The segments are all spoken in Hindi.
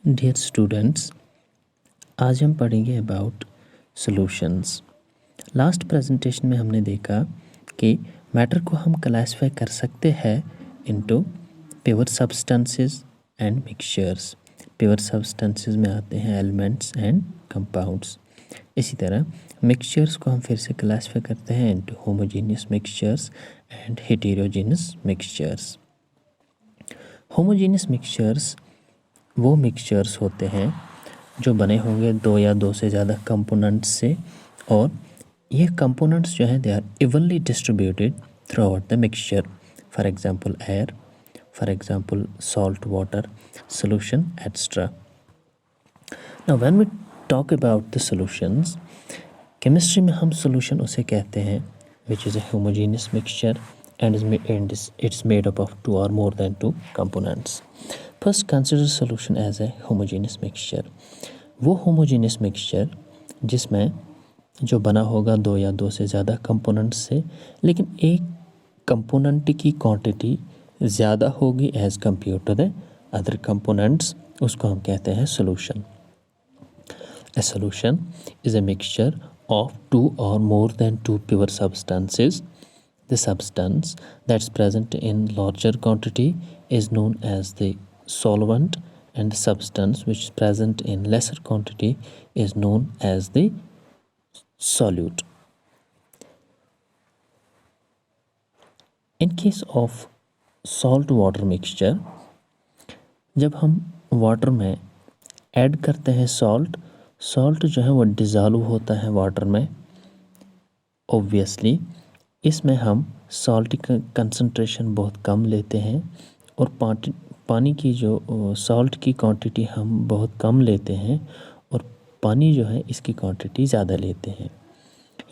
डियर स्टूडेंट्स, आज हम पढ़ेंगे अबाउट सॉल्यूशंस। लास्ट प्रेजेंटेशन में हमने देखा कि मैटर को हम क्लासिफाई कर सकते हैं into pure substances and mixtures. Pure substances में आते हैं एलिमेंट्स एंड कंपाउंड्स। इसी तरह मिक्सचर्स को हम फिर से क्लासिफाई करते हैं into homogeneous mixtures and heterogeneous mixtures. Homogeneous mixtures वो मिक्सचर्स होते हैं जो बने होंगे दो या दो से ज़्यादा कंपोनेंट्स से, और ये कंपोनेंट्स जो हैं they are evenly distributed throughout the mixture. For example air, for example salt water solution extra. Now when we talk about the solutions, chemistry में हम सॉल्यूशन उसे कहते हैं which is a homogeneous mixture and it's made up of two or more than two components. First, consider solution as a homogeneous mixture. वो homogeneous mixture जिसमें जो बना होगा दो या दो से ज़्यादा कंपोनेंट्स से, लेकिन एक कंपोनेंट की क्वांटिटी ज़्यादा होगी as compare to the other components, उसको हम कहते हैं solution. A solution is a mixture of two or more than two pure substances. The substance that's present in larger quantity is known as the solvent, and the substance which is present in lesser quantity is known as the solute. In case of salt water mixture, जब हम वाटर में ऐड करते हैं सॉल्ट जो है वो डिज़ोल्व होता है वाटर में। ऑब्वियसली इसमें हम सॉल्ट का कंसंट्रेशन बहुत कम लेते हैं, और पानी की जो सॉल्ट की क्वांटिटी हम बहुत कम लेते हैं, और पानी जो है इसकी क्वांटिटी ज़्यादा लेते हैं।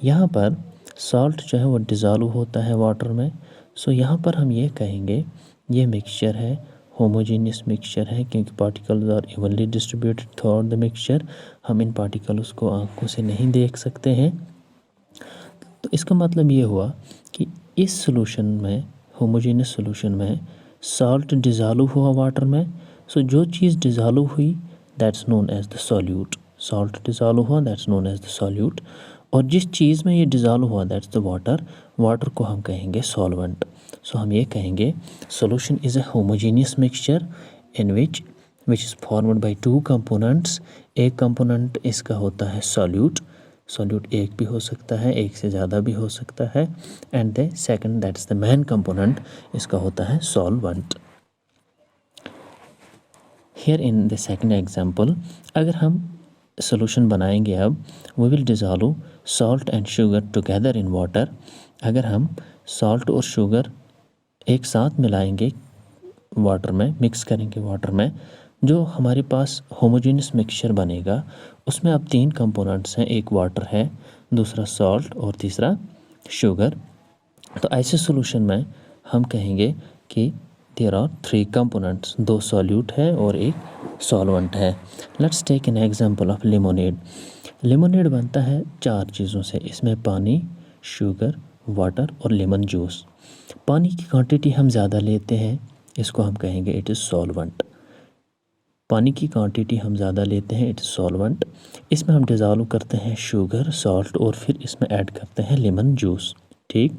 यहाँ पर सॉल्ट जो है वो डिज़ोल्व होता है वाटर में। सो यहाँ पर हम ये कहेंगे ये मिक्सचर है, होमोजेनियस मिक्सचर है, क्योंकि particles are evenly distributed throughout the mixture. हम इन पार्टिकल्स को आंखों से नहीं देख सकते हैं। तो इसका मतलब ये हुआ कि इस सॉल्यूशन में, होमोजेनियस सॉल्यूशन में, सॉल्ट डिज़ोल्व हुआ वाटर में। सो जो चीज़ डिज़ोल्व हुई that's known as the solute. Salt dissolve हुआ that's known as the solute, और जिस चीज़ में ये डिज़ोल्व हुआ दैट्स द वाटर को हम कहेंगे सॉल्वेंट। सो हम ये कहेंगे solution is a homogeneous mixture in which is formed by two components. एक कंपोनेंट इसका होता है सॉल्यूट एक भी हो सकता है, एक से ज़्यादा भी हो सकता है, and the second that's the main component, इसका होता है solvent. Here in the second example, अगर हम सॉल्यूशन बनाएंगे, अब we will dissolve salt and sugar together in water. अगर हम सॉल्ट और शुगर एक साथ मिलाएंगे वाटर में, मिक्स करेंगे वाटर में, जो हमारे पास होमोजेनियस मिक्सचर बनेगा उसमें अब तीन कंपोनेंट्स हैं, एक वाटर है, दूसरा सॉल्ट और तीसरा शुगर। तो ऐसे सॉल्यूशन में हम कहेंगे कि देयर आर थ्री कंपोनेंट्स, दो सॉल्यूट है और एक सॉल्वेंट है। Let's take an example of lemonade. Lemonade बनता है चार चीज़ों से, इसमें पानी, शुगर, वाटर और लेमन जूस। पानी की क्वांटिटी हम ज़्यादा लेते हैं, इसको हम कहेंगे इट इज़ सॉल्वेंट। पानी की क्वांटिटी हम ज़्यादा लेते हैं, इट इज़ सॉल्वेंट। इसमें हम डिज़ोल्व करते हैं शुगर, सॉल्ट, और फिर इसमें ऐड करते हैं लेमन जूस। ठीक,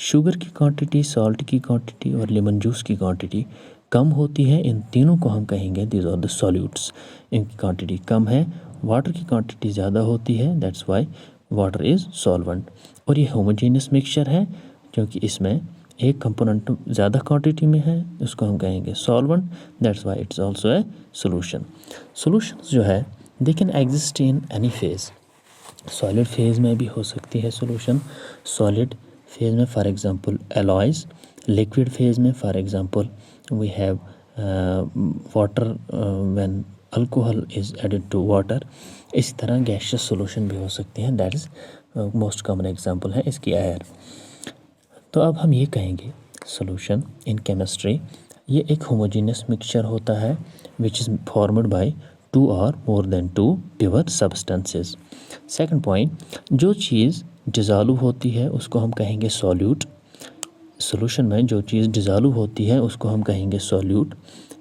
शुगर की क्वांटिटी, सॉल्ट की क्वांटिटी और लेमन जूस की क्वांटिटी कम होती है, इन तीनों को हम कहेंगे दीज आर द सॉल्यूट्स। इनकी क्वांटिटी कम है, वाटर की क्वांटिटी ज़्यादा होती है, that's why water is solvent. और ये होमोजेनियस मिक्सचर है क्योंकि इसमें एक कंपोनेंट ज़्यादा क्वांटिटी में है, उसको हम कहेंगे solvent, that's why it's also a solution. Solutions जो है they can exist in any phase. Solid phase में भी हो सकती है सोल्यूशन, सॉलिड फेज में for example alloys, liquid phase में for example we have water when alcohol is added to water. इसी तरह गैसियस सोल्यूशन भी हो सकती हैं, that is most common example है इसकी एयर। तो अब हम ये कहेंगे सॉल्यूशन इन केमिस्ट्री ये एक होमोजेनियस मिक्सचर होता है which is formed by two और more than two pure substances. Second point, जो चीज़ डिज़ोल्व होती है उसको हम कहेंगे सॉल्यूट। सॉल्यूशन में जो चीज़ डिज़ोल्व होती है उसको हम कहेंगे सॉल्यूट,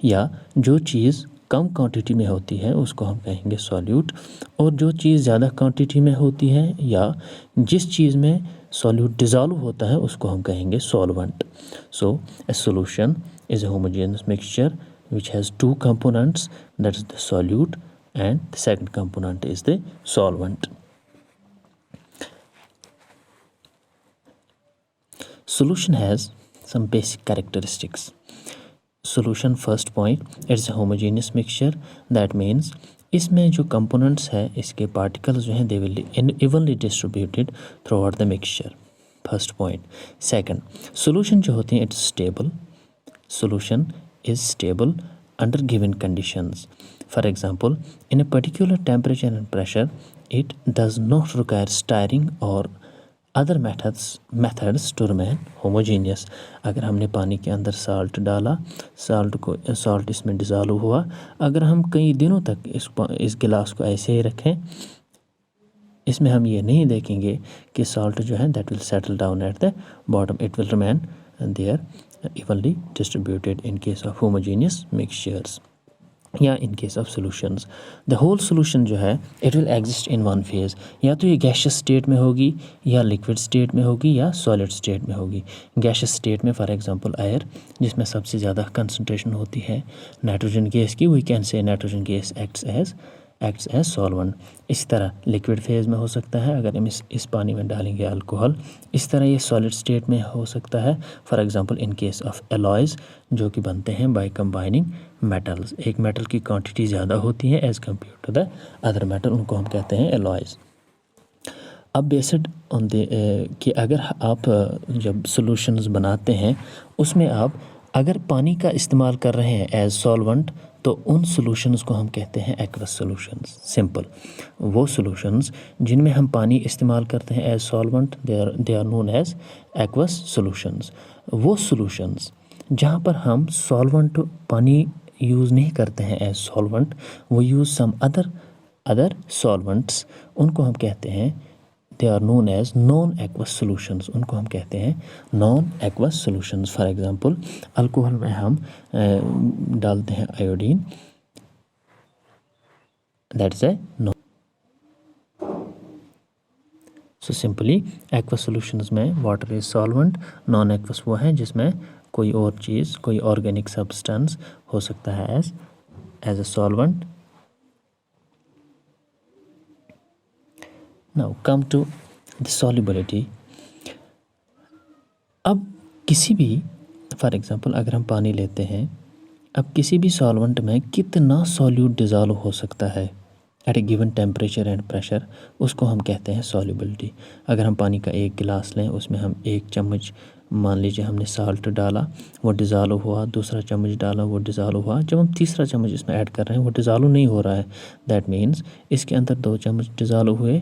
या जो चीज़ कम क्वांटिटी में होती है उसको हम कहेंगे सॉल्यूट, और जो चीज़ ज़्यादा क्वांटिटी में होती है या जिस चीज़ में सॉल्यूट डिज़ोल्व होता है उसको हम कहेंगे solvent. So A solution is a homogeneous mixture which has two components, that is the solute and the second component is the solvent. Solution has some basic characteristics. Solution first point, it's a homogeneous mixture, that means इसमें जो components है इसके particles जो हैं they will be evenly distributed throughout the mixture. First point. Second, solution जो होती है it's stable. Solution is stable under given conditions. For example, in a particular temperature and pressure, it does not require stirring or other methods to remain homogeneous. अगर हमने पानी के अंदर साल्ट डाला, साल्ट इसमें डिज़ोल्व हुआ, अगर हम कई दिनों तक इस गिलास को ऐसे ही रखें, इसमें हम ये नहीं देखेंगे कि साल्ट जो है that will settle down at the bottom. It will remain there evenly distributed in case of homogeneous mixtures या in case of solutions. The whole solution जो है it will exist in one phase. या तो ये gaseous state में होगी या liquid state में होगी या solid state में होगी. Gaseous state में for example air, जिसमें सबसे ज़्यादा concentration होती है नाइट्रोजन गैस की, we can say nitrogen gas acts as solvent. इस तरह लिक्विड फेज़ में हो सकता है अगर हम इस पानी में डालेंगे अल्कोहल. इस तरह ये सॉलिड स्टेट में हो सकता है, for example in case of alloys जो कि बनते हैं बाय कंबाइनिंग मेटल्स. एक मेटल की क्वांटिटी ज़्यादा होती है as compare to the other metal, उनको हम कहते हैं एलॉयज़. अब बेस्ड ऑन द कि अगर आप जब सॉल्यूशंस बनाते हैं उसमें आप अगर पानी का इस्तेमाल कर रहे हैं एज सॉल्वेंट तो उन सॉल्यूशंस को हम कहते हैं एक्वस सॉल्यूशंस. सिंपल, वो सॉल्यूशंस जिनमें हम पानी इस्तेमाल करते हैं as solvent they are known as aqueous solutions. वो सॉल्यूशंस जहाँ पर हम सॉल्वेंट पानी यूज़ नहीं करते हैं एज सॉल्वेंट, वो यूज़ सम अदर सॉल्वेंट्स, उनको हम कहते हैं they are known as non aqueous solutions. उनको हम कहते हैं non aqueous solutions. For example alcohol में हम डालते हैं iodine, that is a non. So simply aqueous solutions में water is solvent, non aqueous वो है जिसमें कोई और चीज़, कोई ऑर्गेनिक सब्सटेंस हो सकता है as a solvent. Now come to the solubility. अब किसी भी फॉर एग्जांपल अगर हम पानी लेते हैं, अब किसी भी सॉल्वेंट में कितना सॉल्यूट डिज़ोल्व हो सकता है at a given temperature and pressure, उसको हम कहते हैं सॉल्युबिलिटी. अगर हम पानी का एक गिलास लें, उसमें हम एक चम्मच मान लीजिए हमने साल्ट डाला, वो डिज़ोल्व हुआ, दूसरा चम्मच डाला, वो डिज़ोल्व हुआ, जब हम तीसरा चम्मच इसमें ऐड कर रहे हैं वो डिज़ोल्व नहीं हो रहा है, दैट मीन्स इसके अंदर 2 चम्मच डिज़ोल्व हुए.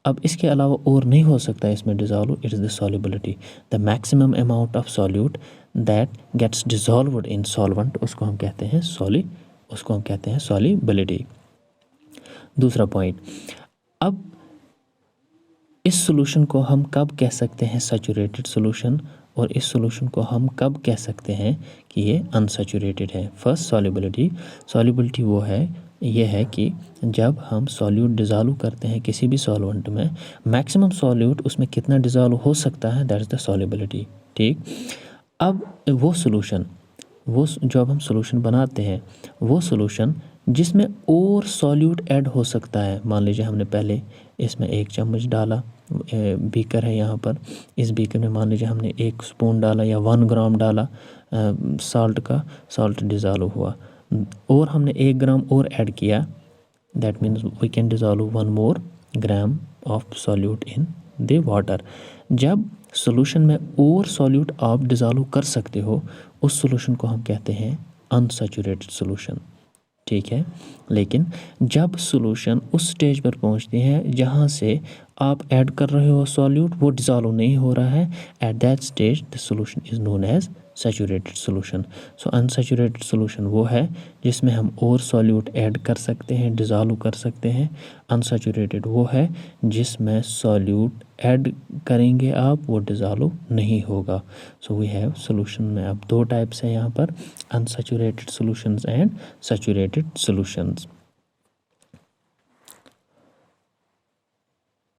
अब इसके अलावा और नहीं हो सकता है इसमें dissolve. It is the solubility, the maximum amount of solute that gets dissolved in solvent, उसको हम कहते हैं सॉल्युबिलिटी. दूसरा पॉइंट, अब इस सॉल्यूशन को हम कब कह सकते हैं सैचुरेटेड सॉल्यूशन, और इस सॉल्यूशन को हम कब कह सकते हैं कि ये अनसैचुरेटेड है. फर्स्ट सॉल्युबिलिटी वो है, ये है कि जब हम सॉल्यूट डिज़ोल्व करते हैं किसी भी सॉल्वेंट में, मैक्सिमम सॉल्यूट उसमें कितना डिज़ोल्व हो सकता है, दैट इज़ द सॉल्युबिलिटी. ठीक, अब वो सॉल्यूशन, वो जब हम सॉल्यूशन बनाते हैं, वो सॉल्यूशन जिसमें और सॉल्यूट ऐड हो सकता है, मान लीजिए हमने पहले इसमें 1 चम्मच डाला, बीकर है यहाँ पर, इस बीकर में मान लीजिए हमने 1 स्पून डाला या 1 ग्राम डाला साल्ट डिज़ोल्व हुआ, और हमने 1 ग्राम और ऐड किया, that means we can dissolve 1 more gram of solute in the water. जब सॉल्यूशन में और सॉल्यूट आप डिज़ोल्व कर सकते हो, उस सॉल्यूशन को हम कहते हैं अनसैचुरेटेड सॉल्यूशन. ठीक है, लेकिन जब सॉल्यूशन उस स्टेज पर पहुंचती है जहां से आप ऐड कर रहे हो सॉल्यूट, वो डिज़ोल्व नहीं हो रहा है, at that stage the solution is known as saturated solution. So unsaturated solution वो है जिसमें हम और सॉल्यूट ऐड कर सकते हैं, डिज़ोल्व कर सकते हैं. अनसैचुरेटेड वो है जिसमें सॉल्यूट ऐड करेंगे आप वो डिज़ोल्व नहीं होगा। सो वी हैव सोल्यूशन में अब दो टाइप्स हैं यहाँ पर, unsaturated solutions and saturated solutions.